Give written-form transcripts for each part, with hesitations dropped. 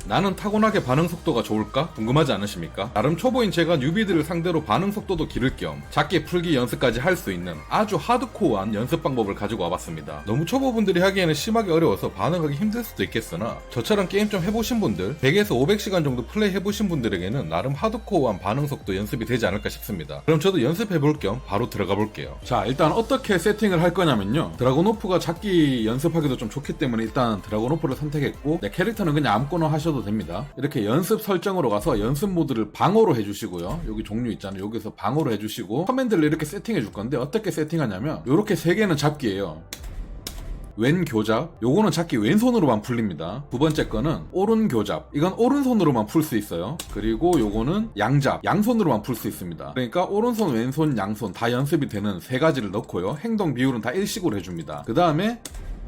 나는 타고나게 반응 속도가 좋을까? 궁금하지 않으십니까? 나름 초보인 제가 뉴비들을 상대로 반응 속도도 기를 겸 작게 풀기 연습까지 할 수 있는 아주 하드코어한 연습 방법을 가지고 와봤습니다. 너무 초보분들이 하기에는 심하게 어려워서 반응하기 힘들 수도 있겠으나 저처럼 게임 좀 해보신 분들, 100에서 500시간 정도 플레이 해보신 분들에게는 나름 하드코어한 반응 속도 연습이 되지 않을까 싶습니다. 그럼 저도 연습해볼 겸 바로 들어가 볼게요. 자, 일단 어떻게 세팅을 할 거냐면요, 드라곤오프가 작기 연습하기도 좀 좋기 때문에 일단 드라곤오프를 선택했고, 내 캐릭터는 그냥 아무거나 하셔도 됩니다. 이렇게 연습 설정으로 가서 연습 모드를 방어로 해주시고요, 여기 종류 있잖아요, 여기서 방어로 해주시고 커맨드를 이렇게 세팅해 줄 건데, 어떻게 세팅하냐면 요렇게 3개는 잡기예요. 왼 교잡, 요거는 잡기 왼손으로만 풀립니다. 두 번째 거는 오른 교잡, 이건 오른손으로만 풀 수 있어요. 그리고 요거는 양잡, 양손으로만 풀 수 있습니다. 그러니까 오른손, 왼손, 양손 다 연습이 되는 3가지를 넣고요, 행동 비율은 다 일식으로 해줍니다. 그 다음에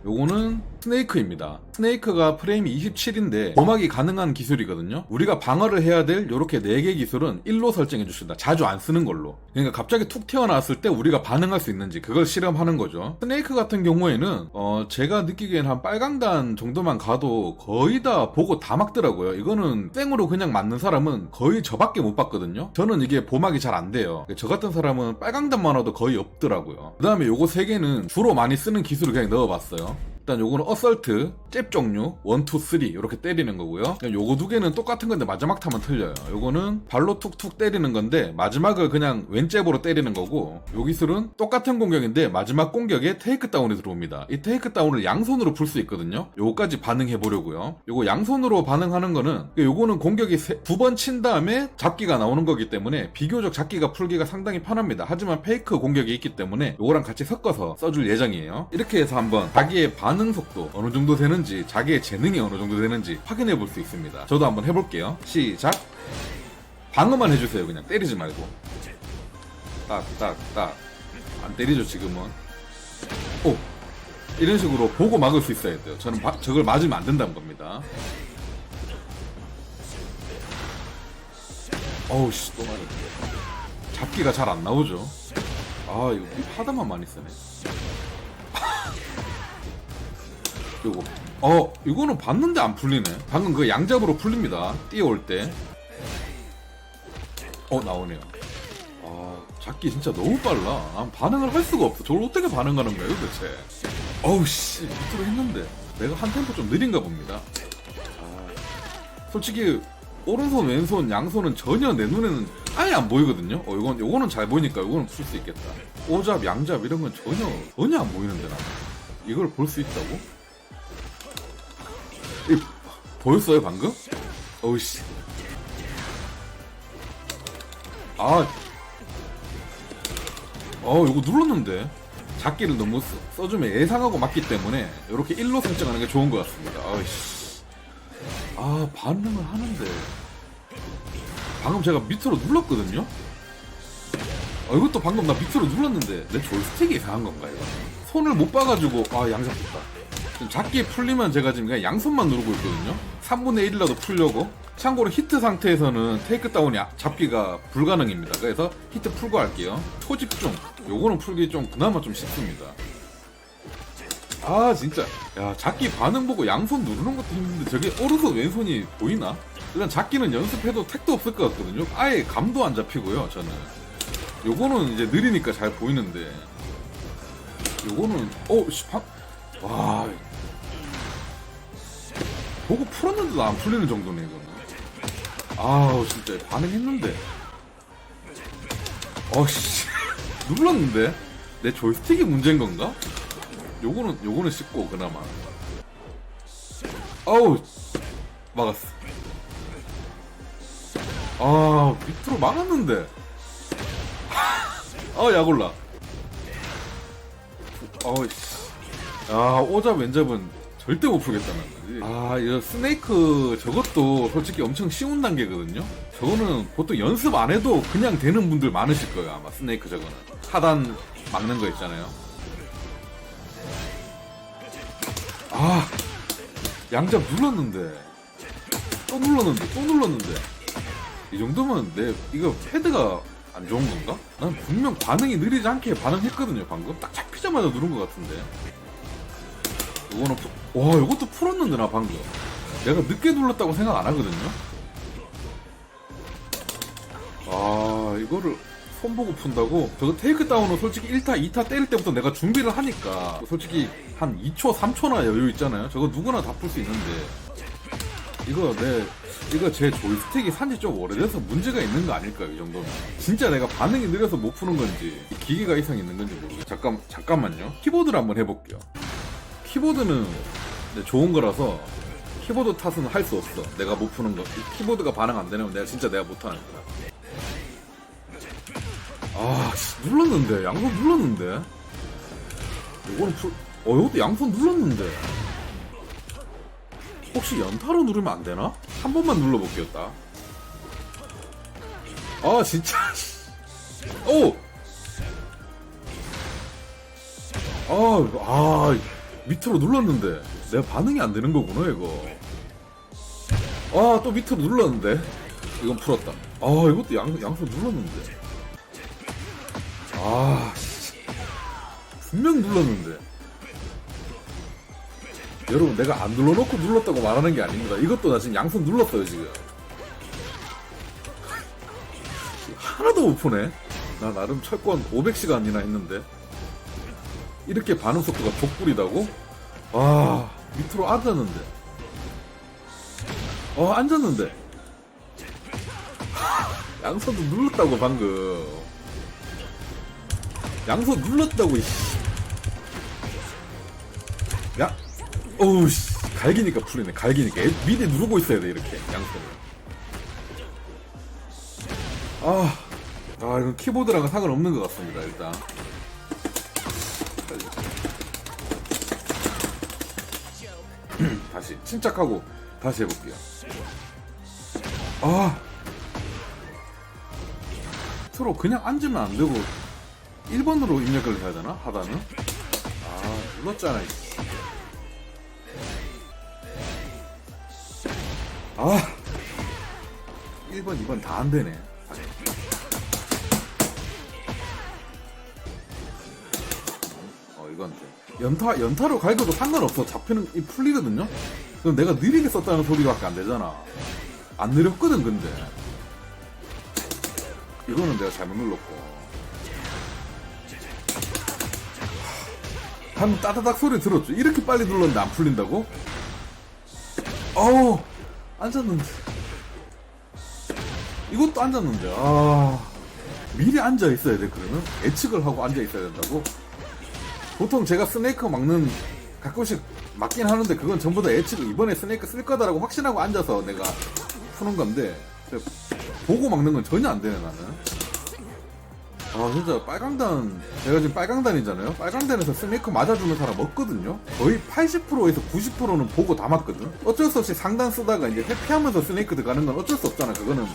요거는 스네이크입니다. 스네이크가 프레임이 27인데 보막이 가능한 기술이거든요. 우리가 방어를 해야 될 요렇게 4개 기술은 1로 설정해 주신다. 자주 안 쓰는 걸로. 그러니까 갑자기 툭 튀어나왔을 때 우리가 반응할 수 있는지 그걸 실험하는 거죠. 스네이크 같은 경우에는 제가 느끼기엔 한 빨강단 정도만 가도 거의 다 보고 다 막더라고요. 이거는 땡으로 그냥 맞는 사람은 거의 저밖에 못 봤거든요. 저는 이게 보막이 잘 안 돼요. 저 같은 사람은 빨강단만 와도 거의 없더라고요. 그 다음에 요거 3개는 주로 많이 쓰는 기술을 그냥 넣어봤어요. 일단 요거는 어설트, 잽 종류 1, 2, 3 이렇게 때리는 거고요. 요거 2개는 똑같은 건데 마지막 타면 틀려요. 요거는 발로 툭툭 때리는 건데 마지막을 그냥 왼잽으로 때리는 거고, 요 기술은 똑같은 공격인데 마지막 공격에 테이크다운이 들어옵니다. 이 테이크다운을 양손으로 풀 수 있거든요. 요거까지 반응해 보려고요. 요거 양손으로 반응하는 거는, 요거는 공격이 2번 친 다음에 잡기가 나오는 거기 때문에 비교적 잡기가 풀기가 상당히 편합니다. 하지만 페이크 공격이 있기 때문에 요거랑 같이 섞어서 써줄 예정이에요. 이렇게 해서 한번 자기의 반응 속도 어느 정도 되는지, 자기의 재능이 어느 정도 되는지 확인해 볼 수 있습니다. 저도 한번 해볼게요. 시작. 방어만 해주세요. 그냥 때리지 말고. 딱. 안 때리죠 지금은. 오, 이런 식으로 보고 막을 수 있어야 돼요. 저는 저걸 맞으면 안 된다는 겁니다. 어우 씨, 또 맞았네. 잡기가 잘 안 나오죠. 아, 이거 하다만 많이 쓰네. 요거 이거는 봤는데 안 풀리네. 방금 그 양잡으로 풀립니다. 뛰어올 때. 나오네요. 잡기 진짜 너무 빨라. 반응을 할 수가 없어. 저걸 어떻게 반응하는 거예요 도대체. 어우 씨, 밑으로 했는데 내가 한 템포 좀 느린가 봅니다. 솔직히 오른손, 왼손, 양손은 전혀 내 눈에는 아예 안 보이거든요. 요거는 잘 보이니까 요거는 풀 수 있겠다. 오잡, 양잡 이런 건 전혀 안 보이는데 나 이걸 볼 수 있다고? 보였어요 방금? 어우씨. 요거 눌렀는데 잡기를 너무 써주면 예상하고 맞기 때문에 이렇게 1로 설정하는 게 좋은 것 같습니다. 아이씨. 반응을 하는데 방금 제가 밑으로 눌렀거든요? 이것도 방금 나 밑으로 눌렀는데 내 조이스틱이 이상한 건가 이거? 손을 못 봐가지고 양잡 됐다. 지금 잡기 풀리면 제가 지금 그냥 양손만 누르고 있거든요. 3분의 1이라도 풀려고. 참고로 히트 상태에서는 테이크다운이 잡기가 불가능입니다. 그래서 히트 풀고 할게요. 초집중. 요거는 풀기 좀 그나마 좀 쉽습니다. 진짜. 야, 잡기 반응 보고 양손 누르는 것도 힘든데 저게 오른손 왼손이 보이나? 일단 잡기는 연습해도 택도 없을 것 같거든요. 아예 감도 안 잡히고요 저는. 요거는 이제 느리니까 잘 보이는데 요거는 와, 보고 풀었는데도 안 풀리는 정도네 이거는. 진짜 반응했는데. 씨. 눌렀는데 내 조이스틱이 문제인 건가? 요거는 쉽고 그나마. 막았어. 밑으로 막았는데. 약올라. 오잡 왼잡은 절대 못 풀겠다는 거지. 이 스네이크 저것도 솔직히 엄청 쉬운 단계거든요. 저거는 보통 연습 안 해도 그냥 되는 분들 많으실 거예요 아마. 스네이크 저거는 하단 막는 거 있잖아요. 양잡 눌렀는데 또 눌렀는데 이 정도면 이거 패드가 안 좋은 건가? 난 분명 반응이 느리지 않게 반응했거든요 방금. 딱 잡히자마자 누른 것 같은데. 요거는 요것도 풀었는데 나 방금. 내가 늦게 눌렀다고 생각 안 하거든요. 아, 이거를 손보고 푼다고? 저거 테이크다운은 솔직히 1타, 2타 때릴 때부터 내가 준비를 하니까 솔직히 한 2초, 3초나 여유 있잖아요. 저거 누구나 다 풀 수 있는데 이거 제 조이스틱이 산지 좀 오래돼서 문제가 있는 거 아닐까요, 이 정도면? 진짜 내가 반응이 느려서 못 푸는 건지 기계가 이상 있는 건지 모르겠어요. 잠깐만요. 키보드를 한번 해볼게요. 키보드는 좋은 거라서 키보드 탓은 할 수 없어. 내가 못 푸는 거. 키보드가 반응 안 되면 내가 못하는 거야. 아, 눌렀는데. 양손 눌렀는데. 이거는 이것도 양손 눌렀는데. 혹시 연타로 누르면 안 되나? 한 번만 눌러볼게요, 딱. 아, 진짜. 오! 밑으로 눌렀는데. 내가 반응이 안 되는 거구나, 이거. 또 밑으로 눌렀는데. 이건 풀었다. 이것도 양손 눌렀는데. 분명 눌렀는데. 여러분, 내가 안 눌러놓고 눌렀다고 말하는 게 아닙니다. 이것도 나 지금 양손 눌렀어요, 지금. 하나도 못 푸네. 나 나름 철권 500시간이나 했는데. 이렇게 반응 속도가 족불이다고? 밑으로 앉았는데. 앉았는데. 양손도 눌렀다고, 방금. 양손 눌렀다고, 이씨. 어우씨, 갈기니까 풀리네. 갈기니까 미리 누르고 있어야 돼, 이렇게 양손을. 이건 키보드랑은 상관없는 것 같습니다. 일단 다시 침착하고 다시 해볼게요. 밑으로 그냥 앉으면 안 되고 1번으로 입력을 해야 되나? 하단은? 눌렀잖아. 1번, 2번 다 안 되네. 이건 돼. 연타로 갈겨도 상관없어. 잡히는, 풀리거든요? 그럼 내가 느리게 썼다는 소리밖에 안 되잖아. 안 느렸거든, 근데. 이거는 내가 잘못 눌렀고. 방금 따다닥 소리 들었죠? 이렇게 빨리 눌렀는데 안 풀린다고? 앉았는데. 이것도 앉았는데. 미리 앉아 있어야 돼, 그러면? 예측을 하고 앉아 있어야 된다고? 보통 제가 스네이크 막는, 가끔씩 맞긴 하는데, 그건 전부 다 예측을 이번에 스네이크 쓸 거다라고 확신하고 앉아서 내가 푸는 건데, 보고 막는 건 전혀 안 되네, 나는. 진짜 빨강단, 제가 지금 빨강단이잖아요? 빨강단에서 스네이크 맞아주는 사람 없거든요? 거의 80%에서 90%는 보고 다 맞거든? 어쩔 수 없이 상단 쓰다가 이제 회피하면서 스네이크 들어가는 건 어쩔 수 없잖아. 그거는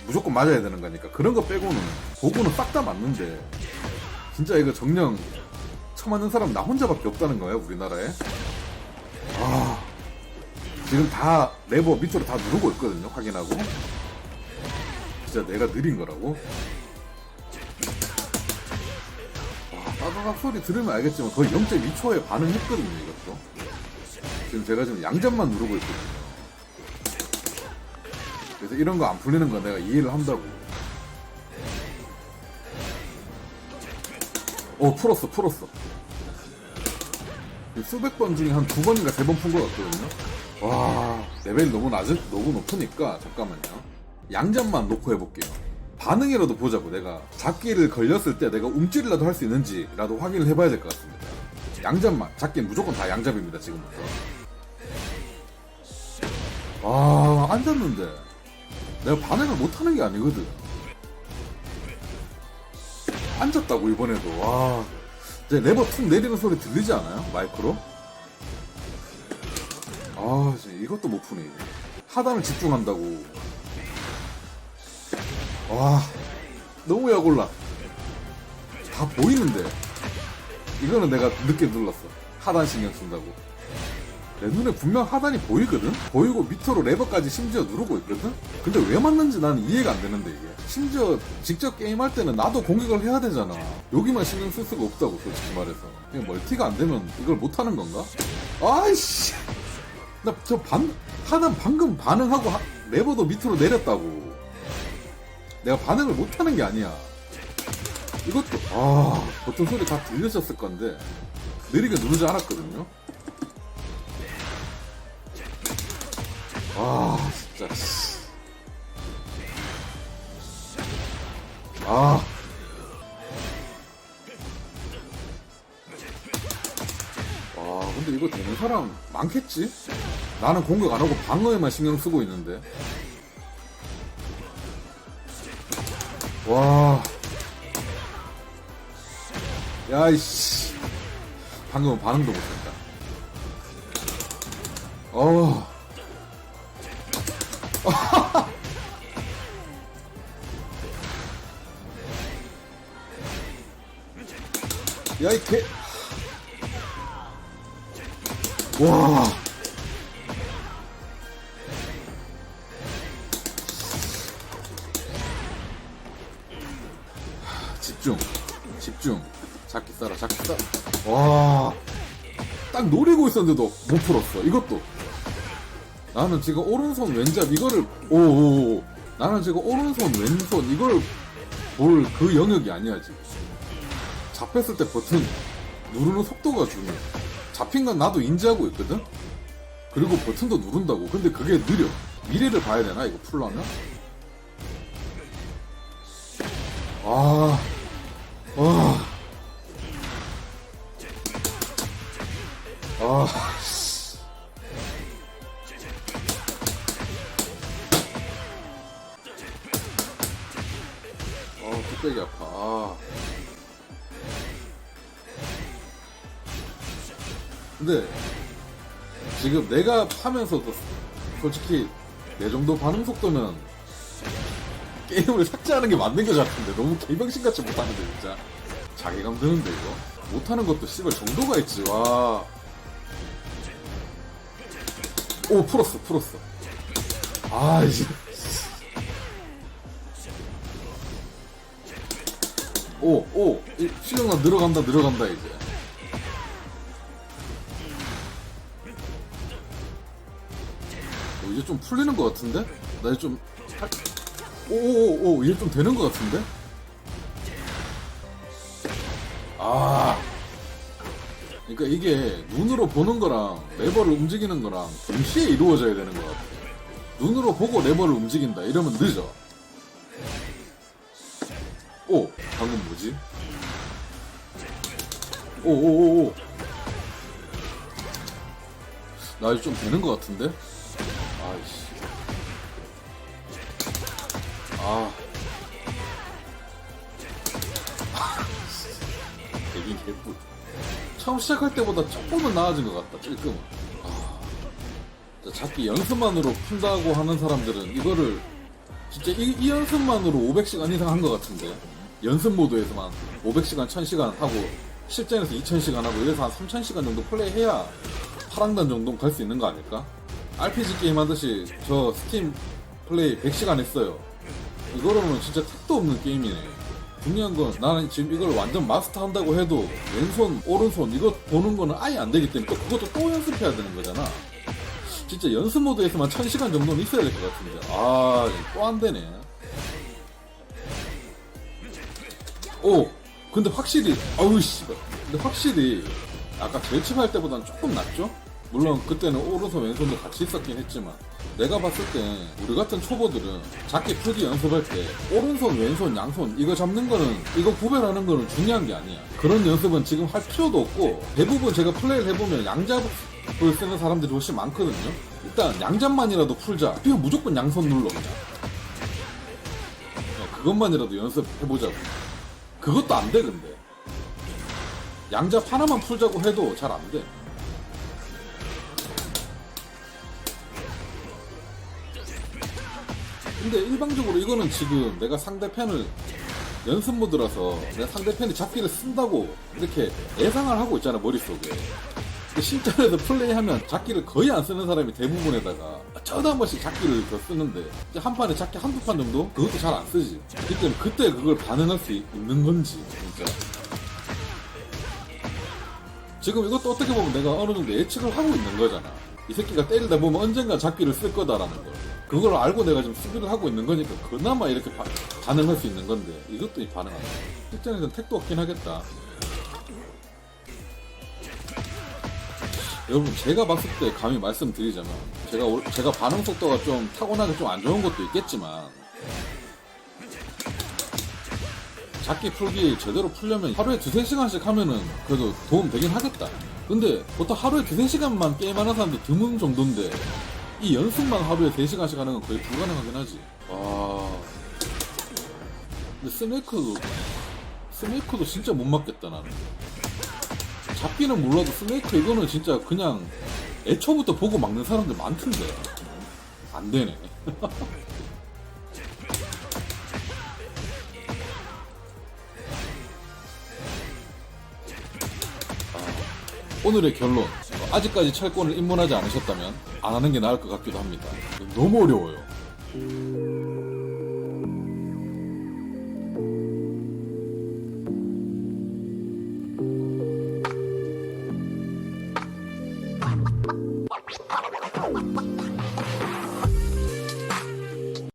무조건 맞아야 되는 거니까. 그런 거 빼고는, 보고는 싹 다 맞는데. 진짜 이거 정령, 처맞는 사람 나 혼자밖에 없다는 거야, 우리나라에. 지금 다 레버 밑으로 다 누르고 있거든요, 확인하고. 진짜 내가 느린 거라고? 따다닥 소리 들으면 알겠지만 거의 0.2초에 반응했거든요, 이것도. 지금 양잡만 누르고 있거든요. 그래서 이런 거 안 풀리는 건 내가 이해를 한다고. 풀었어. 수백 번 중에 한 2번인가 3번 푼 것 같거든요. 레벨이 너무 높으니까, 잠깐만요. 양잡만 놓고 해볼게요. 반응이라도 보자고. 내가 잡기를 걸렸을 때 내가 움찔이라도 할 수 있는지라도 확인을 해봐야 될 것 같습니다. 양잡만. 잡기는 무조건 다 양잡입니다, 지금부터. 앉았는데 내가 반응을 못하는 게 아니거든. 앉았다고, 이번에도. 이제 레버 툭 내리는 소리 들리지 않아요? 마이크로? 이것도 못 푸네. 하단을 집중한다고. 너무 약올라. 다 보이는데. 이거는 내가 늦게 눌렀어. 하단 신경 쓴다고. 내 눈에 분명 하단이 보이거든? 보이고 밑으로 레버까지 심지어 누르고 있거든? 근데 왜 맞는지 나는 이해가 안 되는데, 이게. 심지어 직접 게임할 때는 나도 공격을 해야 되잖아. 여기만 신경 쓸 수가 없다고, 솔직히 말해서. 이게 멀티가 안 되면 이걸 못하는 건가? 아이씨. 하단 방금 반응하고 레버도 밑으로 내렸다고. 내가 반응을 못하는 게 아니야. 이것도 버튼 소리 다 들리셨을 건데 느리게 누르지 않았거든요. 진짜. 근데 이거 되는 사람 많겠지? 나는 공격 안 하고 방어에만 신경 쓰고 있는데. 와. 야이씨. 방금은 반응도 못했다. 야, 이 개. 와. 집중. 잡기 싸라. 와. 딱 노리고 있었는데도 못 풀었어. 이것도. 나는 지금 오른손 왼잡 이거를, 나는 지금 오른손 왼손 이걸 볼 그 영역이 아니야, 지금. 잡혔을 때 버튼 누르는 속도가 중요해. 잡힌 건 나도 인지하고 있거든? 그리고 버튼도 누른다고. 근데 그게 느려. 미래를 봐야 되나, 이거 풀려면? 뚝배기 아파. 근데 지금 내가 하면서도 솔직히 내 정도 반응 속도면 게임을 삭제하는 게 맞는 것 같은데 너무 개병신같이 못하는데 진짜 자괴감 드는데 이거 못하는 것도 씨발 정도가 있지. 와. 오, 풀었어. 이제 실력나 늘어간다 이제. 이제 좀 풀리는 것 같은데? 나 이제 좀 이제 좀 되는 것 같은데? 그러니까 이게 눈으로 보는 거랑 레버를 움직이는 거랑 동시에 이루어져야 되는 것 같아. 눈으로 보고 레버를 움직인다 이러면 늦어. 방금 뭐지? 나 이제 좀 되는 것 같은데? 아이씨. 되긴 개뿔. 처음 시작할 때보다 조금은 나아진 것 같다, 조금은. 잡기 연습만으로 푼다고 하는 사람들은 이거를 진짜 이 연습만으로 500시간 이상 한 것 같은데. 연습 모드에서만 500시간, 1000시간 하고 실전에서 2000시간 하고 이래서 한 3000시간 정도 플레이해야 8강단 정도 갈 수 있는 거 아닐까? RPG 게임 하듯이 저 스팀 플레이 100시간 했어요. 이거로는 진짜 택도 없는 게임이네. 중요한 건 나는 지금 이걸 완전 마스터 한다고 해도 왼손, 오른손 이거 보는 거는 아예 안 되기 때문에 그것도 또 연습해야 되는 거잖아. 진짜 연습 모드에서만 1000시간 정도는 있어야 될 것 같은데. 또 안 되네. 근데 확실히, 근데 확실히 아까 제일 처음 할 때보다는 조금 낫죠? 물론 그때는 오른손 왼손도 같이 있었긴 했지만 내가 봤을 때 우리 같은 초보들은 잡기 풀기 연습할 때 오른손 왼손 양손 이거 잡는 거는 이거 구별하는 거는 중요한 게 아니야. 그런 연습은 지금 할 필요도 없고 대부분 제가 플레이를 해보면 양잡을 쓰는 사람들이 훨씬 많거든요. 일단 양잡만이라도 풀자. 그냥 무조건 양손 눌러 그냥. 그것만이라도 연습해보자고. 그것도 안 돼. 근데 양잡 하나만 풀자고 해도 잘 안 돼. 근데 일방적으로 이거는 지금 내가 상대편을 연습 모드라서 내가 상대편이 잡기를 쓴다고 이렇게 예상을 하고 있잖아, 머릿속에. 근데 실전에서 플레이하면 잡기를 거의 안 쓰는 사람이 대부분에다가 저도 한 번씩 잡기를 더 쓰는데 한 판에 잡기 한두 판 정도? 그것도 잘 안 쓰지. 그렇기 때문에 그때 그걸 반응할 수 있는 건지 진짜. 지금 이것도 어떻게 보면 내가 어느 정도 예측을 하고 있는 거잖아. 이 새끼가 때리다 보면 언젠가 잡기를 쓸 거다라는 걸. 그걸 알고 내가 지금 수비를 하고 있는 거니까 그나마 이렇게 반응할 수 있는 건데 이것도 반응 안 돼. 실전에서는 택도 없긴 하겠다. 여러분 제가 봤을 때 감히 말씀드리자면 제가 반응 속도가 좀 타고나게 좀 안 좋은 것도 있겠지만 잡기 풀기 제대로 풀려면 하루에 2-3시간씩 하면은 그래도 도움 되긴 하겠다. 근데 보통 하루에 2-3시간만 게임하는 사람들 드문 정도인데 이 연습만 하루에 3시간씩 하는 건 거의 불가능하긴 하지. 와. 근데 스네이크도 진짜 못 맞겠다 나는. 잡기는 몰라도 스네이크 이거는 진짜 그냥 애초부터 보고 막는 사람들 많던데 안 되네. 오늘의 결론, 아직까지 철권을 입문하지 않으셨다면 안 하는 게 나을 것 같기도 합니다. 너무 어려워요.